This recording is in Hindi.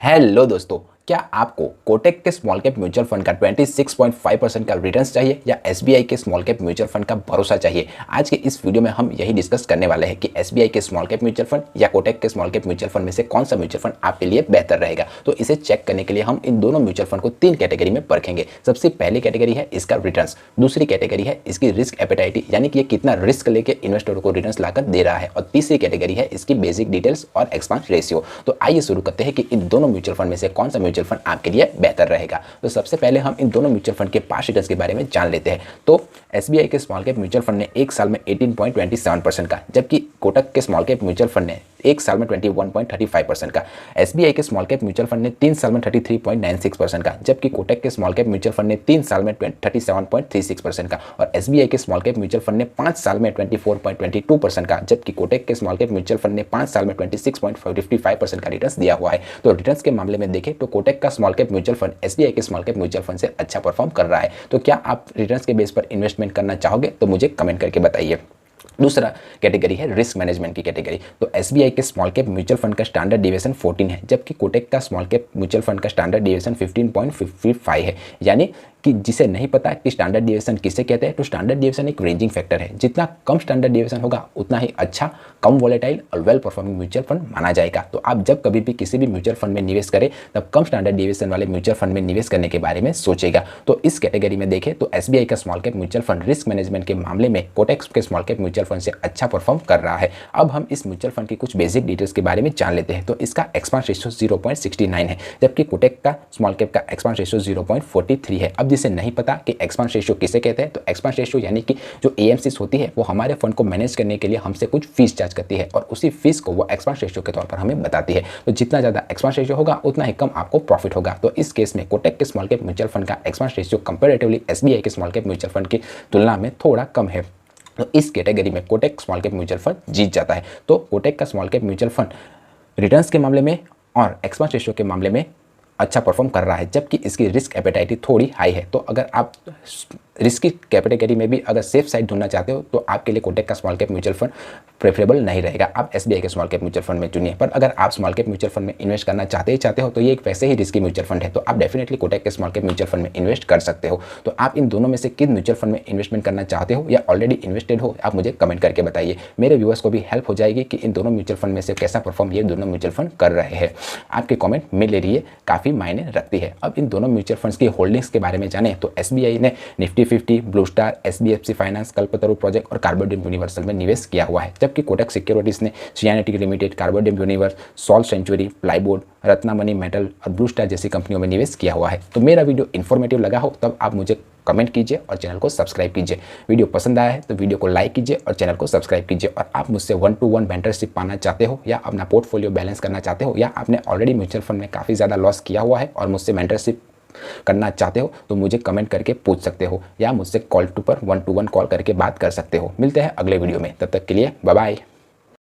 हेलो दोस्तों, क्या आपको कोटक के स्मॉल कैप म्यूचुअल फंड का 26.5% का रिटर्न्स चाहिए या एसबीआई के स्मॉल कैप म्यूचुअल फंड का भरोसा चाहिए। आज के इस वीडियो में हम यही डिस्कस करने वाले हैं कि एसबीआई के स्मॉल कैप म्यूचुअल फंड या कोटक के स्मॉल कैप म्यूचुअल फंड में से कौन सा म्यूचुअल फंड आपके लिए बेहतर रहेगा। तो इसे चेक करने के लिए हम इन दोनों म्यूचुअल फंड को 3 कैटेगरी में परखेंगे। सबसे पहली कैटेगरी है इसका रिटर्न्स, दूसरी कैटेगरी है इसकी रिस्क एपेटाइटी यानी कि ये कितना रिस्क लेके इन्वेस्टरों को रिटर्न्स लाकर दे रहा है, और तीसरी कैटेगरी है इसकी बेसिक डिटेल्स और एक्सपेंस रेशियो। तो आइए शुरू करते हैं कि इन दोनों म्यूचुअल फंड में से कौन सा म्यूचुअल फंड आपके लिए बेहतर रहेगा। तो सबसे पहले हम इन दोनों म्यूचुअल फंड के पास रिटर्न्स के बारे में जान लेते हैं। तो एसबीआई के स्मॉल कैप म्यूचुअल फंड ने एक साल में 18.27% का, जबकि कोटक के स्मॉल कैप म्यूचुअल फंड ने एक साल में 21.35% का, एसबीआई के स्मॉल कैप म्यूचुअल फंड ने 3 साल में 33.96% का, जबकि कोटक के स्मॉल कैप म्यूचुअल फंड ने 3 साल में 37.36% का, और एसबीआई के स्मॉल कैप म्यूचुअल फंड ने 5 साल में 24.22% का, जबकि कोटक के स्मॉल कैप म्यूचुअल फंड ने 5 साल में 26.55% का रिटर्न्स दिया हुआ है। तो रिटर्न्स के मामले में देखें तो कोटक का small cap mutual fund SBI के स्मॉल कैप म्यूचुअल फंड से अच्छा परफॉर्म कर रहा है। तो क्या आप रिटर्न्स के बेस पर इन्वेस्टमेंट करना चाहोगे? तो मुझे कमेंट करके बताइए। दूसरा कैटेगरी है रिस्क मैनेजमेंट की कैटेगरी। तो एसबीआई के स्मॉल कैप म्यूचुअल फंड का स्टैंडर्ड डिविएशन 14 है, जबकि कोटक का स्मॉल कैप म्यूचुअल फंड का स्टैंडर्ड डिविएशन 15.55 है। यानी कि जिसे नहीं पता कि स्टैंडर्ड डिविएशन किसे कहते हैं, तो स्टैंडर्ड डिविएशन एक रेंजिंग फैक्टर है। जितना कम स्टैंडर्ड डिविएशन होगा उतना ही अच्छा, कम वोलेटाइल और वेल परफॉर्मिंग म्यूचुअल फंड माना जाएगा। तो आप जब कभी भी किसी भी म्यूचुअल फंड में निवेश करें तब कम स्टैंडर्ड डिविएशन वाले म्यूचुअल फंड में निवेश करने के बारे में सोचेगा। तो इस कैटेगरी में देखें तो एसबीआई का small cap mutual fund risk management के मामले में कोटक के स्मॉल कैप म्यूचुअल फंड से अच्छा परफॉर्म कर रहा है। अब हम इस म्यूचुअल फंड की कुछ बेसिक डिटेल्स के बारे में जान लेते हैं। तो इसका एक्सपेंस रेशियो 0.69 है, जबकि कोटक का स्मॉल कैप का एक्सपेंस रेशियो 0.43 है। अब जिसे नहीं पता कि एक्सपेंस रेशियो किसे कहते हैं, तो एक्सपेंस रेशियो यानी कि जो एएमसीज होती है वो हमारे फंड को मैनेज करने के लिए हमसे कुछ फीस चार्ज करती है, और उसी फीस को वो एक्सपेंस रेशियो के तौर पर हमें बताती है। तो जितना ज़्यादा एक्सपेंस रेशियो होगा उतना ही कम आपको प्रॉफिट होगा। तो इस केस में कोटक के स्मॉल कैप म्यूचुअल फंड का एक्सपेंस रेशियो कंपैरेटिवली एसबीआई के स्मॉल कैप म्यूचुअल फंड की तुलना में थोड़ा कम है। तो इस कैटेगरी में Kotak small cap mutual fund जीत जाता है। तो कोटक का small cap mutual fund returns के मामले में और एक्सपेंस रेशियो के मामले में अच्छा परफॉर्म कर रहा है, जबकि इसकी रिस्क एपेटाइटी थोड़ी हाई है। तो अगर आप रिस्क की कैटेगरी में भी अगर सेफ साइड ढूंढना चाहते हो तो आपके लिए कोटक का small cap mutual fund preferable नहीं रहेगा। आप एसबीआई के स्मॉल कैप म्यूचुअल फंड में चुनिए। पर अगर आप स्मॉल कैप म्यूचुअल फंड में इन्वेस्ट करना चाहते हो तो ये एक वैसे ही रिस्की म्यूचुअल फंड है, तो आप डेफिनेटली कोटक के स्मॉल कैप म्यूचुअल फंड में इन्वेस्ट कर सकते हो। तो आप इन दोनों में से किस म्यूचुअल फंड में इन्वेस्टमेंट करना चाहते हो या ऑलरेडी इन्वेस्टेड हो, आप मुझे कमेंट करके बताइए। मेरे व्यूअर्स को भी हेल्प हो जाएगी कि इन दोनों म्यूचुअल फंड में से कैसा परफॉर्म ये दोनों म्यूचुअल फंड कर रहे हैं। आपके कॉमेंट मेरे लिए काफ़ी मायने रखती है। अब इन दोनों म्यूचुअल फंड्स की होल्डिंग्स के बारे में जाने तो एसबीआई ने Nifty 50, Blue Star, SBFC Finance, Kalpataru Project और कार्बोडियम यूनिवर्सल में निवेश किया हुआ है, जबकि कोटक सिक्योरिटीज ने CINT Limited, Carborundum Universe, Salt Century, Plyboard, Ratnamani Metal और ब्लू स्टार जैसी कंपनियों में निवेश किया हुआ है। तो मेरा वीडियो इन्फॉर्मेटिव लगा हो तब आप मुझे कमेंट कीजिए और चैनल को सब्सक्राइब कीजिए। वीडियो पसंद आया है तो वीडियो को लाइक कीजिए और चैनल को सब्सक्राइब कीजिए। और आप मुझसे 1-to-1 मेंटरशिप पाना चाहते हो या अपना पोर्टफोलियो बैलेंस करना चाहते हो, या आपने ऑलरेडी म्यूचुअल फंड में काफ़ी ज़्यादा लॉस किया हुआ है और मुझसे मेंटरशिप करना चाहते हो तो मुझे कमेंट करके पूछ सकते हो, या मुझसे कॉल टू पर 1-to-1 कॉल करके बात कर सकते हो। मिलते हैं अगले वीडियो में, तब तक के लिए बाय बाय।